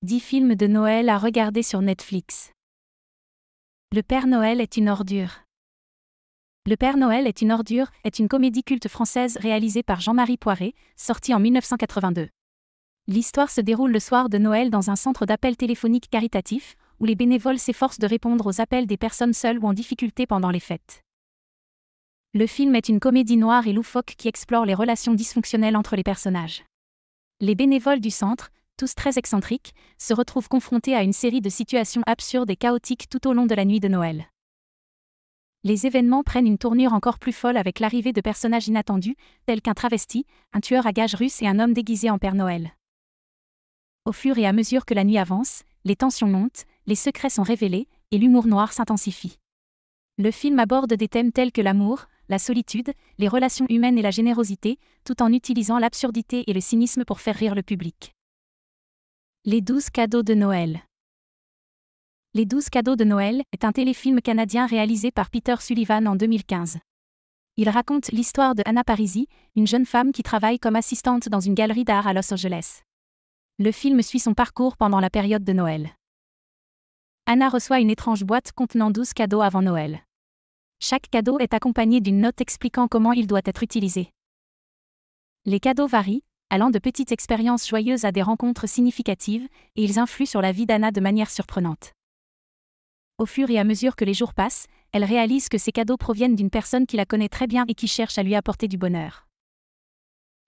10 films de Noël à regarder sur Netflix. Le Père Noël est une ordure. Le Père Noël est une ordure est une comédie culte française réalisée par Jean-Marie Poiré, sortie en 1982. L'histoire se déroule le soir de Noël dans un centre d'appel téléphonique caritatif, où les bénévoles s'efforcent de répondre aux appels des personnes seules ou en difficulté pendant les fêtes. Le film est une comédie noire et loufoque qui explore les relations dysfonctionnelles entre les personnages. Les bénévoles du centre, tous très excentriques, se retrouvent confrontés à une série de situations absurdes et chaotiques tout au long de la nuit de Noël. Les événements prennent une tournure encore plus folle avec l'arrivée de personnages inattendus, tels qu'un travesti, un tueur à gages russe et un homme déguisé en Père Noël. Au fur et à mesure que la nuit avance, les tensions montent, les secrets sont révélés, et l'humour noir s'intensifie. Le film aborde des thèmes tels que l'amour, la solitude, les relations humaines et la générosité, tout en utilisant l'absurdité et le cynisme pour faire rire le public. Les 12 cadeaux de Noël. Les 12 cadeaux de Noël est un téléfilm canadien réalisé par Peter Sullivan en 2015. Il raconte l'histoire de Anna Parisi, une jeune femme qui travaille comme assistante dans une galerie d'art à Los Angeles. Le film suit son parcours pendant la période de Noël. Anna reçoit une étrange boîte contenant 12 cadeaux avant Noël. Chaque cadeau est accompagné d'une note expliquant comment il doit être utilisé. Les cadeaux varient, allant de petites expériences joyeuses à des rencontres significatives, et ils influent sur la vie d'Anna de manière surprenante. Au fur et à mesure que les jours passent, elle réalise que ces cadeaux proviennent d'une personne qui la connaît très bien et qui cherche à lui apporter du bonheur.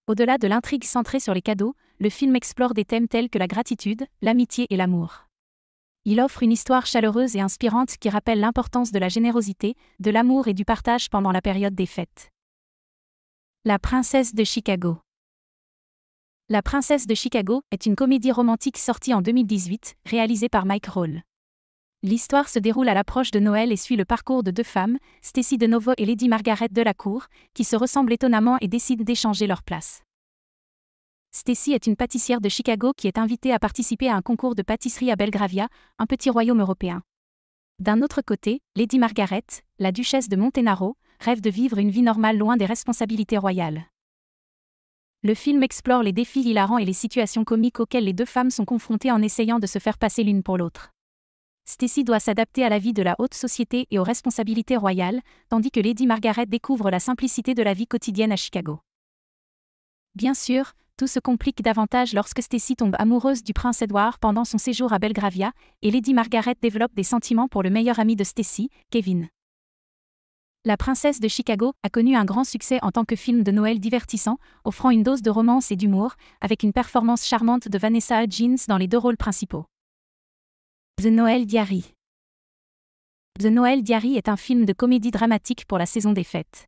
Au-delà de l'intrigue centrée sur les cadeaux, le film explore des thèmes tels que la gratitude, l'amitié et l'amour. Il offre une histoire chaleureuse et inspirante qui rappelle l'importance de la générosité, de l'amour et du partage pendant la période des fêtes. La princesse de Chicago. La princesse de Chicago est une comédie romantique sortie en 2018, réalisée par Mike Roll. L'histoire se déroule à l'approche de Noël et suit le parcours de deux femmes, Stacy DeNovo et Lady Margaret Delacour, qui se ressemblent étonnamment et décident d'échanger leur place. Stacy est une pâtissière de Chicago qui est invitée à participer à un concours de pâtisserie à Belgravia, un petit royaume européen. D'un autre côté, Lady Margaret, la duchesse de Montenaro, rêve de vivre une vie normale loin des responsabilités royales. Le film explore les défis hilarants et les situations comiques auxquelles les deux femmes sont confrontées en essayant de se faire passer l'une pour l'autre. Stacy doit s'adapter à la vie de la haute société et aux responsabilités royales, tandis que Lady Margaret découvre la simplicité de la vie quotidienne à Chicago. Bien sûr, tout se complique davantage lorsque Stacy tombe amoureuse du prince Edward pendant son séjour à Belgravia, et Lady Margaret développe des sentiments pour le meilleur ami de Stacy, Kevin. La princesse de Chicago a connu un grand succès en tant que film de Noël divertissant, offrant une dose de romance et d'humour, avec une performance charmante de Vanessa Hudgens dans les deux rôles principaux. The Noel Diary. The Noel Diary est un film de comédie dramatique pour la saison des fêtes.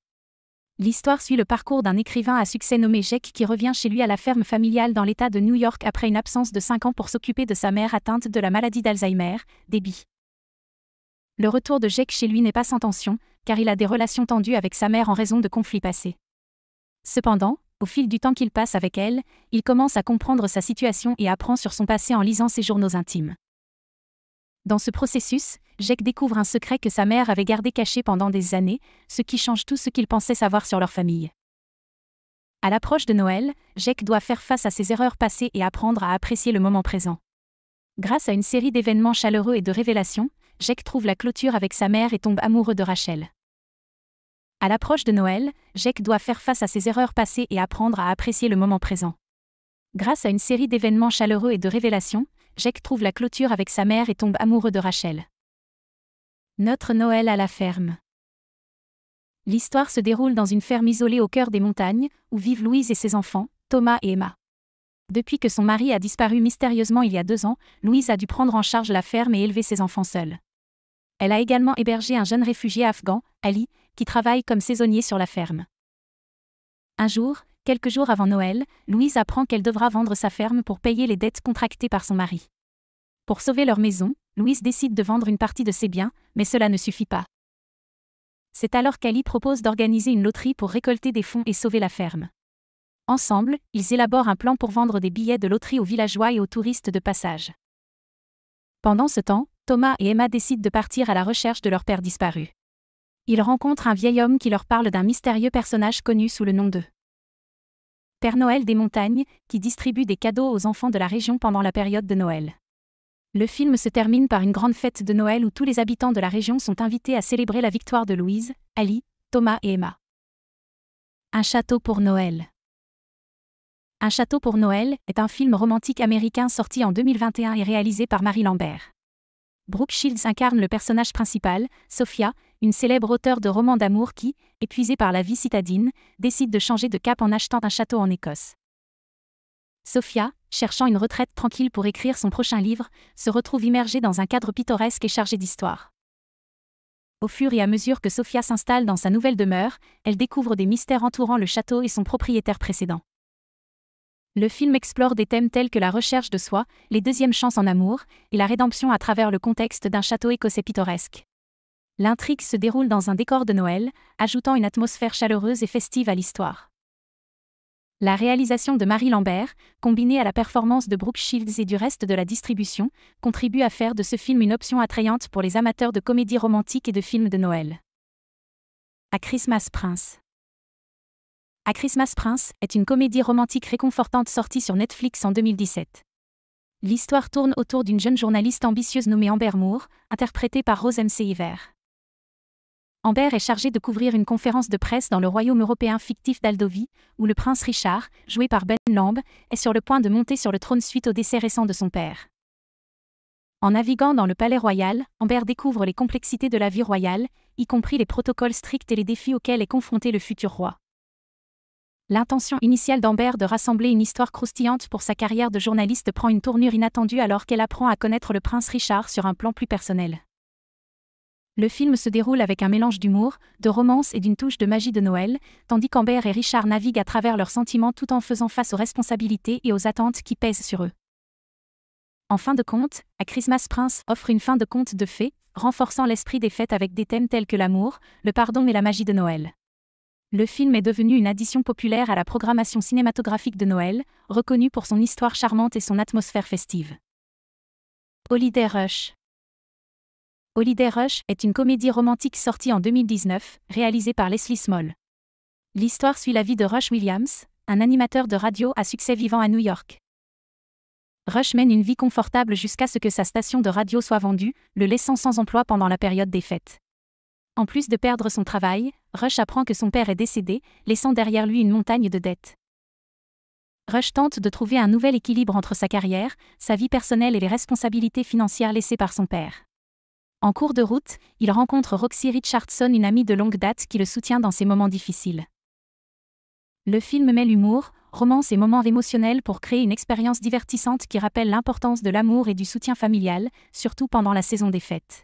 L'histoire suit le parcours d'un écrivain à succès nommé Jake qui revient chez lui à la ferme familiale dans l'État de New York après une absence de 5 ans pour s'occuper de sa mère atteinte de la maladie d'Alzheimer, Debbie. Le retour de Jake chez lui n'est pas sans tension, car il a des relations tendues avec sa mère en raison de conflits passés. Cependant, au fil du temps qu'il passe avec elle, il commence à comprendre sa situation et apprend sur son passé en lisant ses journaux intimes. Dans ce processus, Jake découvre un secret que sa mère avait gardé caché pendant des années, ce qui change tout ce qu'il pensait savoir sur leur famille. À l'approche de Noël, Jake doit faire face à ses erreurs passées et apprendre à apprécier le moment présent. Grâce à une série d'événements chaleureux et de révélations, Jake trouve la clôture avec sa mère et tombe amoureux de Rachel. À l'approche de Noël, Jake doit faire face à ses erreurs passées et apprendre à apprécier le moment présent. Grâce à une série d'événements chaleureux et de révélations, Jake trouve la clôture avec sa mère et tombe amoureux de Rachel. Notre Noël à la ferme. L'histoire se déroule dans une ferme isolée au cœur des montagnes, où vivent Louise et ses enfants, Thomas et Emma. Depuis que son mari a disparu mystérieusement il y a 2 ans, Louise a dû prendre en charge la ferme et élever ses enfants seule. Elle a également hébergé un jeune réfugié afghan, Ali, qui travaille comme saisonnier sur la ferme. Un jour, quelques jours avant Noël, Louise apprend qu'elle devra vendre sa ferme pour payer les dettes contractées par son mari. Pour sauver leur maison, Louise décide de vendre une partie de ses biens, mais cela ne suffit pas. C'est alors qu'Ali propose d'organiser une loterie pour récolter des fonds et sauver la ferme. Ensemble, ils élaborent un plan pour vendre des billets de loterie aux villageois et aux touristes de passage. Pendant ce temps, Thomas et Emma décident de partir à la recherche de leur père disparu. Ils rencontrent un vieil homme qui leur parle d'un mystérieux personnage connu sous le nom de Père Noël des montagnes, qui distribue des cadeaux aux enfants de la région pendant la période de Noël. Le film se termine par une grande fête de Noël où tous les habitants de la région sont invités à célébrer la victoire de Louise, Ali, Thomas et Emma. Un château pour Noël. Un château pour Noël est un film romantique américain sorti en 2021 et réalisé par Mary Lambert. Brooke Shields incarne le personnage principal, Sophia, une célèbre auteure de romans d'amour qui, épuisée par la vie citadine, décide de changer de cap en achetant un château en Écosse. Sophia, cherchant une retraite tranquille pour écrire son prochain livre, se retrouve immergée dans un cadre pittoresque et chargé d'histoire. Au fur et à mesure que Sophia s'installe dans sa nouvelle demeure, elle découvre des mystères entourant le château et son propriétaire précédent. Le film explore des thèmes tels que la recherche de soi, les deuxièmes chances en amour, et la rédemption à travers le contexte d'un château écossais pittoresque. L'intrigue se déroule dans un décor de Noël, ajoutant une atmosphère chaleureuse et festive à l'histoire. La réalisation de Mary Lambert, combinée à la performance de Brooke Shields et du reste de la distribution, contribue à faire de ce film une option attrayante pour les amateurs de comédies romantiques et de films de Noël. A Christmas Prince. A Christmas Prince est une comédie romantique réconfortante sortie sur Netflix en 2017. L'histoire tourne autour d'une jeune journaliste ambitieuse nommée Amber Moore, interprétée par Rose McIver. Amber est chargée de couvrir une conférence de presse dans le royaume européen fictif d'Aldovie, où le prince Richard, joué par Ben Lamb, est sur le point de monter sur le trône suite au décès récent de son père. En naviguant dans le palais royal, Amber découvre les complexités de la vie royale, y compris les protocoles stricts et les défis auxquels est confronté le futur roi. L'intention initiale d'Amber de rassembler une histoire croustillante pour sa carrière de journaliste prend une tournure inattendue alors qu'elle apprend à connaître le prince Richard sur un plan plus personnel. Le film se déroule avec un mélange d'humour, de romance et d'une touche de magie de Noël, tandis qu'Amber et Richard naviguent à travers leurs sentiments tout en faisant face aux responsabilités et aux attentes qui pèsent sur eux. En fin de compte, A Christmas Prince offre une fin de conte de fées, renforçant l'esprit des fêtes avec des thèmes tels que l'amour, le pardon et la magie de Noël. Le film est devenu une addition populaire à la programmation cinématographique de Noël, reconnue pour son histoire charmante et son atmosphère festive. Holiday Rush. Holiday Rush est une comédie romantique sortie en 2019, réalisée par Leslie Small. L'histoire suit la vie de Rush Williams, un animateur de radio à succès vivant à New York. Rush mène une vie confortable jusqu'à ce que sa station de radio soit vendue, le laissant sans emploi pendant la période des fêtes. En plus de perdre son travail, Rush apprend que son père est décédé, laissant derrière lui une montagne de dettes. Rush tente de trouver un nouvel équilibre entre sa carrière, sa vie personnelle et les responsabilités financières laissées par son père. En cours de route, il rencontre Roxy Richardson, une amie de longue date qui le soutient dans ses moments difficiles. Le film mêle humour, romance et moments émotionnels pour créer une expérience divertissante qui rappelle l'importance de l'amour et du soutien familial, surtout pendant la saison des fêtes.